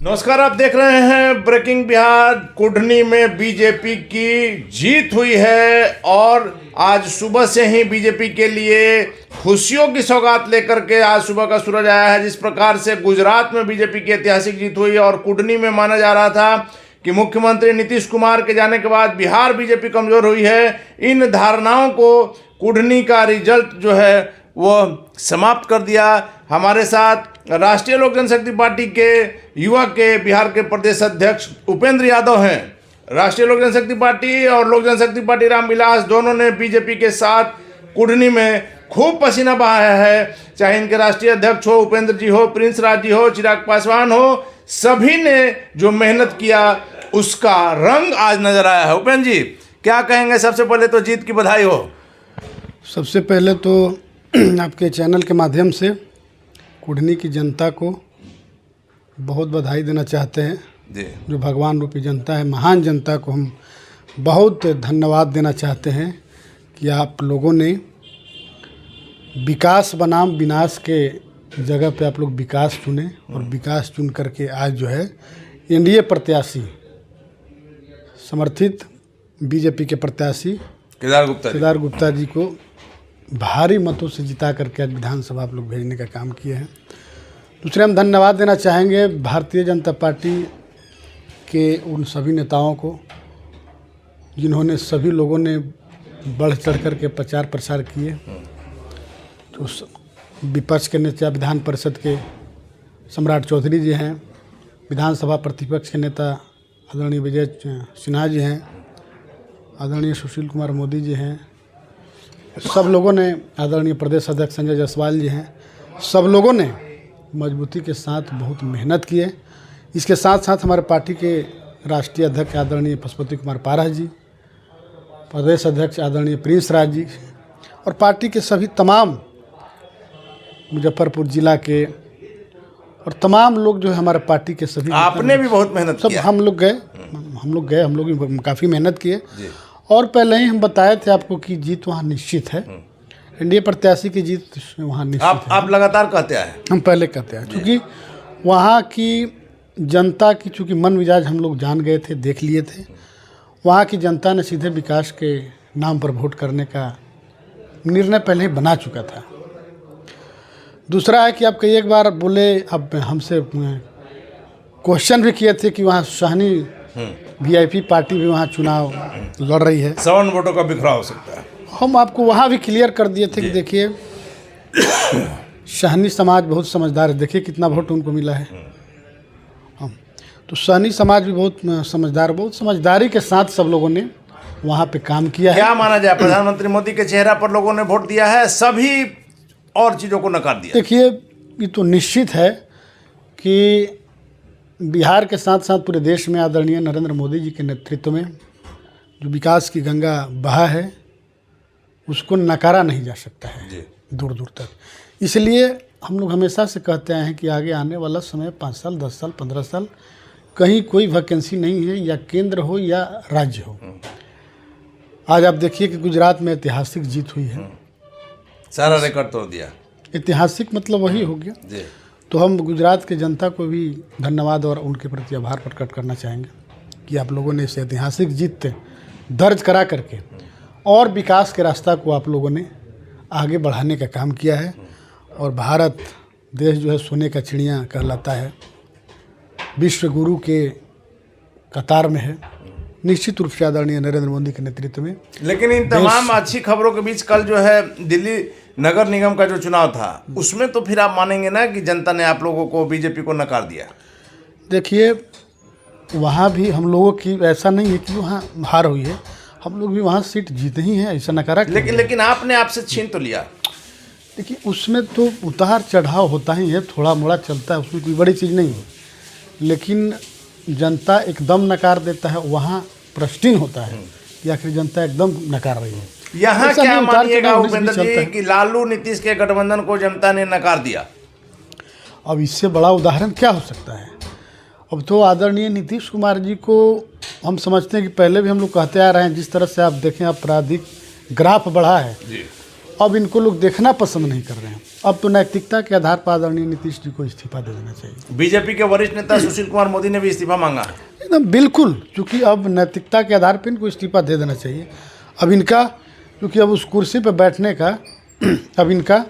नमस्कार, आप देख रहे हैं ब्रेकिंग बिहार। कुढ़नी में बीजेपी की जीत हुई है और आज सुबह से ही बीजेपी के लिए खुशियों की सौगात लेकर के आज सुबह का सूरज आया है। जिस प्रकार से गुजरात में बीजेपी की ऐतिहासिक जीत हुई और कुढ़नी में माना जा रहा था कि मुख्यमंत्री नीतीश कुमार के जाने के बाद बिहार बीजेपी कमजोर हुई है, इन धारणाओं को कुढ़नी का रिजल्ट जो है वो समाप्त कर दिया। हमारे साथ राष्ट्रीय लोक जनशक्ति पार्टी के युवा के बिहार के प्रदेश अध्यक्ष उपेंद्र यादव हैं। राष्ट्रीय लोक जनशक्ति पार्टी और लोक जनशक्ति पार्टी रामविलास दोनों ने बीजेपी के साथ कुढ़नी में खूब पसीना बहाया है। चाहे इनके राष्ट्रीय अध्यक्ष हो उपेंद्र जी हो, प्रिंस राज जी हो, चिराग पासवान हो, सभी ने जो मेहनत किया उसका रंग आज नजर आया है। उपेंद्र जी क्या कहेंगे? सबसे पहले तो जीत की बधाई हो। सबसे पहले तो आपके चैनल के माध्यम से कुढ़नी की जनता को बहुत बधाई देना चाहते हैं जी। जो भगवान रूपी जनता है, महान जनता को हम बहुत धन्यवाद देना चाहते हैं कि आप लोगों ने विकास बनाम विनाश के जगह पे आप लोग विकास चुने और विकास चुन करके आज जो है एनडीए प्रत्याशी समर्थित बीजेपी के प्रत्याशी केदार गुप्ता जी को भारी मतों से जिता करके आज विधानसभा आप लोग भेजने का काम किए हैं। दूसरे हम धन्यवाद देना चाहेंगे भारतीय जनता पार्टी के उन सभी नेताओं को जिन्होंने सभी लोगों ने बढ़ चढ़ कर के प्रचार प्रसार किए। तो विपक्ष के नेता विधान परिषद के सम्राट चौधरी जी हैं, विधानसभा प्रतिपक्ष के नेता आदरणीय विजय सिन्हा जी हैं, आदरणीय सुशील कुमार मोदी जी हैं, सब लोगों ने, आदरणीय प्रदेश अध्यक्ष संजय जायसवाल जी हैं, सब लोगों ने मजबूती के साथ बहुत मेहनत की है। इसके साथ साथ हमारे पार्टी के राष्ट्रीय अध्यक्ष आदरणीय पशुपति कुमार पारस जी, प्रदेश अध्यक्ष आदरणीय प्रिंस राज जी और पार्टी के सभी तमाम मुजफ्फरपुर जिला के और तमाम लोग जो है हमारे पार्टी के सभी, आपने भी बहुत मेहनत सब किया। हम लोग भी काफ़ी मेहनत किए और पहले ही हम बताए थे आपको कि जीत वहाँ निश्चित है। एनडीए प्रत्याशी की जीत वहाँ निश्चित है। आप लगातार कहते आए, हम पहले कहते हैं क्योंकि वहाँ की जनता की चूँकि मन मिजाज हम लोग जान गए थे, देख लिए थे। वहाँ की जनता ने सीधे विकास के नाम पर वोट करने का निर्णय पहले ही बना चुका था। दूसरा है कि आप कई एक बार बोले, अब हमसे क्वेश्चन भी किए थे कि वहाँ शाहनी वीआईपी पार्टी भी वहाँ चुनाव लड़ रही है, 7 वोटों का बिखराव हो सकता है। हम आपको वहाँ भी क्लियर कर दिए थे कि देखिए शाहनी समाज बहुत समझदार है, देखिए कितना वोट उनको मिला है। हम तो शाहनी समाज भी बहुत समझदार, बहुत समझदारी के साथ सब लोगों ने वहाँ पे काम किया है। क्या माना जाए, प्रधानमंत्री मोदी के चेहरा पर लोगों ने वोट दिया है, सभी और चीज़ों को नकार दिया। देखिए ये तो निश्चित है कि बिहार के साथ साथ पूरे देश में आदरणीय नरेंद्र मोदी जी के नेतृत्व में जो विकास की गंगा बहा है उसको नकारा नहीं जा सकता है दूर दूर तक। इसलिए हम लोग हमेशा से कहते आए हैं कि आगे आने वाला समय 5 साल 10 साल 15 साल कहीं कोई वैकेंसी नहीं है, या केंद्र हो या राज्य हो। आज आप देखिए कि गुजरात में ऐतिहासिक जीत हुई है, सारा रिकॉर्ड तोड़ दिया। ऐतिहासिक मतलब वही हो गया जी। तो हम गुजरात के जनता को भी धन्यवाद और उनके प्रति आभार प्रकट करना चाहेंगे कि आप लोगों ने इस ऐतिहासिक जीत दर्ज करा करके और विकास के रास्ता को आप लोगों ने आगे बढ़ाने का काम किया है। और भारत देश जो है सोने का चिड़िया कहलाता है, विश्व गुरु के कतार में है, निश्चित रूप से आदरणीय नरेंद्र मोदी के नेतृत्व में। लेकिन इन तमाम अच्छी खबरों के बीच कल जो है दिल्ली नगर निगम का जो चुनाव था उसमें तो फिर आप मानेंगे ना कि जनता ने आप लोगों को, बीजेपी को नकार दिया। देखिए वहाँ भी हम लोगों की ऐसा नहीं है कि वहाँ हार हुई है, हम लोग भी वहाँ सीट जीते ही हैं, ऐसा नकारा। लेकिन आपने आपसे छीन तो लिया। देखिए उसमें तो उतार चढ़ाव होता ही है, थोड़ा मोड़ा चलता है, उसमें कोई बड़ी चीज़ नहीं है। लेकिन जनता एकदम नकार देता है, वहाँ प्रश्न होता है कि आखिर जनता एकदम नकार रही है। यहाँ क्या मानिएगा उपेंद्र जी कि लालू नीतीश के गठबंधन को जनता ने नकार दिया? अब इससे बड़ा उदाहरण क्या हो सकता है? अब तो आदरणीय नीतीश कुमार जी को हम समझते हैं कि पहले भी हम लोग कहते आ रहे हैं, जिस तरह से आप देखें आपराधिक ग्राफ बढ़ा है, अब इनको लोग देखना पसंद नहीं कर रहे हैं। अब तो नैतिकता के आधार पर आदरणीय नीतीश जी को इस्तीफा दे देना चाहिए। बीजेपी के वरिष्ठ नेता सुशील कुमार मोदी ने भी इस्तीफा मांगा है। एकदम बिल्कुल, क्योंकि अब नैतिकता के आधार पर इनको इस्तीफा दे देना चाहिए। अब इनका, क्योंकि अब उस कुर्सी पर बैठने का अब इनका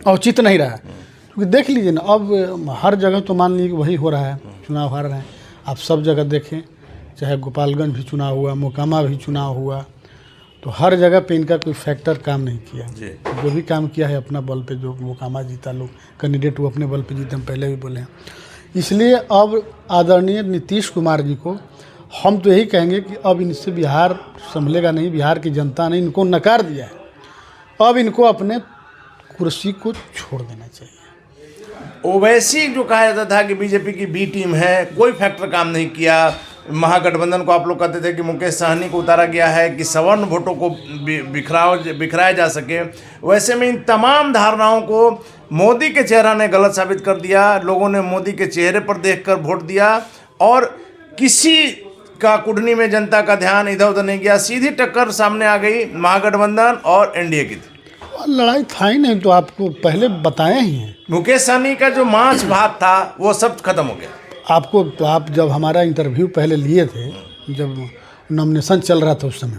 औचित्य नहीं रहा। क्योंकि देख लीजिए ना, अब हर जगह तो मान लीजिए वही हो रहा है, चुनाव हार रहे हैं। आप सब जगह देखें, चाहे गोपालगंज भी चुनाव हुआ, मोकामा भी चुनाव हुआ, तो हर जगह पे इनका कोई फैक्टर काम नहीं किया। जो भी काम किया है अपना बल पे, जो मोकामा जीता लोग कैंडिडेट वो अपने बल पे जीते, हम पहले भी बोले हैं। इसलिए अब आदरणीय नीतीश कुमार जी को हम तो यही कहेंगे कि अब इनसे बिहार संभलेगा नहीं, बिहार की जनता ने इनको नकार दिया है। अब इनको अपने कुर्सी को छोड़ देना चाहिए। ओवैसी जो कहा जाता था कि बीजेपी की बी टीम है, कोई फैक्टर काम नहीं किया। महागठबंधन को आप लोग कहते थे कि मुकेश सहनी को उतारा गया है कि सवर्ण वोटों को बिखराया जा सके। वैसे में इन तमाम धारणाओं को मोदी के चेहरा ने गलत साबित कर दिया। लोगों ने मोदी के चेहरे पर देखकर वोट दिया और किसी का कुढ़नी में जनता का ध्यान इधर उधर नहीं गया। सीधी टक्कर सामने आ गई महागठबंधन और एनडीए की। लड़ाई था ही नहीं, तो आपको पहले बताए ही हैं। मुकेश सहनी का जो मांस भात था वो सब खत्म हो गया। आपको तो आप जब हमारा इंटरव्यू पहले लिए थे, जब नॉमिनेशन चल रहा था उस समय,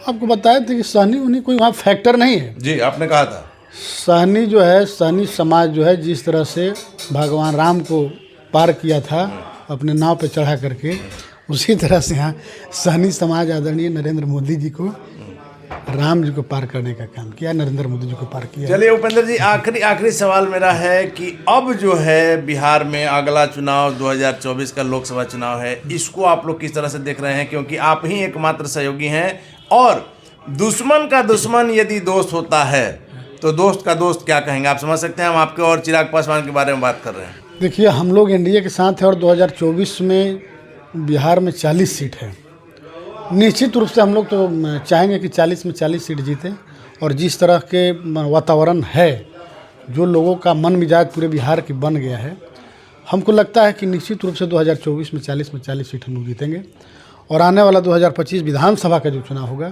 आपको बताए थे कि सहनी उन्हीं कोई वहाँ फैक्टर नहीं है। जी, आपने कहा था सहनी जो है, सहनी समाज जो है, जिस तरह से भगवान राम को पार किया था अपने नाव पे चढ़ा करके, उसी तरह से यहाँ सहनी समाज आदरणीय नरेंद्र मोदी जी को, राम जी को पार करने का काम किया, नरेंद्र मोदी जी को पार किया। चलिए उपेंद्र जी, आखिरी सवाल मेरा है कि अब जो है बिहार में अगला चुनाव 2024 का लोकसभा चुनाव है, इसको आप लोग किस तरह से देख रहे हैं? क्योंकि आप ही एकमात्र सहयोगी हैं और दुश्मन का दुश्मन यदि दोस्त होता है तो दोस्त का दोस्त क्या कहेंगे, आप समझ सकते हैं। हम आपके और चिराग पासवान के बारे में बात कर रहे हैं। देखिए, हम लोग एनडीए के साथ हैं और 2024 में बिहार में 40 सीट है। निश्चित रूप से हम लोग तो चाहेंगे कि 40 में 40 सीट जीतें। और जिस तरह के वातावरण है, जो लोगों का मन मिजाज पूरे बिहार की बन गया है, हमको लगता है कि निश्चित रूप से 2024 में 40 सीट हम लोग जीतेंगे। और आने वाला 2025 विधानसभा का जो चुनाव होगा,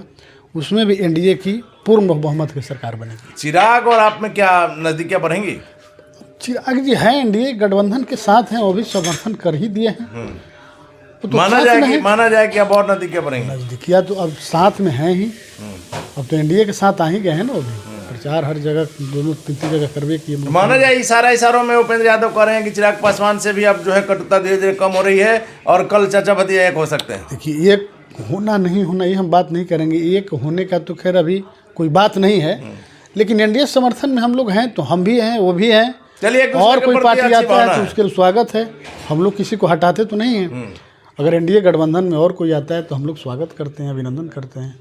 उसमें भी एनडीए की पूर्ण बहुमत की सरकार बनेगी। चिराग और आप में क्या नज़दीकियाँ बढ़ेंगी? चिराग जी हैं, एनडीए गठबंधन के साथ हैं, वो भी समर्थन कर ही दिए हैं। तो माना जाए कि अब और नज़दीकियाँ बढ़ेंगी। नज़दीकियाँ तो अब साथ में हैं ही। अब तो एनडीए के साथ आ ही गए हैं ना। वो भी प्रचार हर जगह, दोनों तीन जगह करवे किए। माना जाए इशारों में उपेंद्र यादव कह रहे हैं कि चिराग पासवान से भी अब जो है कटुता धीरे धीरे कम हो रही है और कल चाचा भतीजा एक हो सकते हैं। देखिए, एक होना नहीं होना ये हम बात नहीं करेंगे। एक होने का तो खैर अभी कोई बात नहीं है, लेकिन एनडीए समर्थन में हम लोग हैं, तो हम भी हैं, वो भी हैं। चलिए, और कोई पार्टी आता है तो उसके लिए स्वागत है। हम लोग किसी को हटाते तो नहीं हैं। अगर एनडीए गठबंधन में और कोई आता है तो हम लोग स्वागत करते हैं, अभिनंदन करते हैं।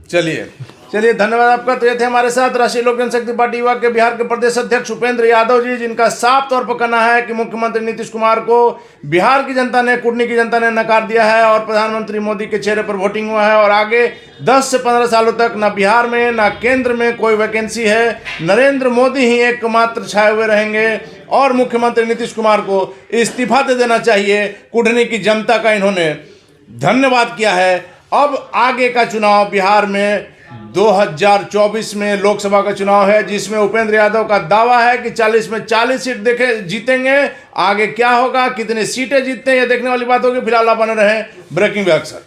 चलिए धन्यवाद आपका। तो ये थे हमारे साथ राष्ट्रीय लोक जनशक्ति पार्टी युवा के बिहार के प्रदेश अध्यक्ष उपेंद्र यादव जी, जिनका साफ तौर पर कहना है कि मुख्यमंत्री नीतीश कुमार को बिहार की जनता ने, कुढ़नी की जनता ने नकार दिया है और प्रधानमंत्री मोदी के चेहरे पर वोटिंग हुआ है और आगे 10 से 15 सालों तक ना बिहार में ना केंद्र में कोई वैकेंसी है। नरेंद्र मोदी ही एकमात्र छाए हुए रहेंगे और मुख्यमंत्री नीतीश कुमार को इस्तीफा दे देना चाहिए। कुढ़नी की जनता का इन्होंने धन्यवाद किया है। अब आगे का चुनाव बिहार में 2024 में लोकसभा का चुनाव है, जिसमें उपेंद्र यादव का दावा है कि 40 में 40 सीट जीतेंगे। आगे क्या होगा, कितनी सीटें जीतते हैं, ये देखने वाली बात होगी। फिलहाल आप बने रहें ब्रेकिंग विभाग।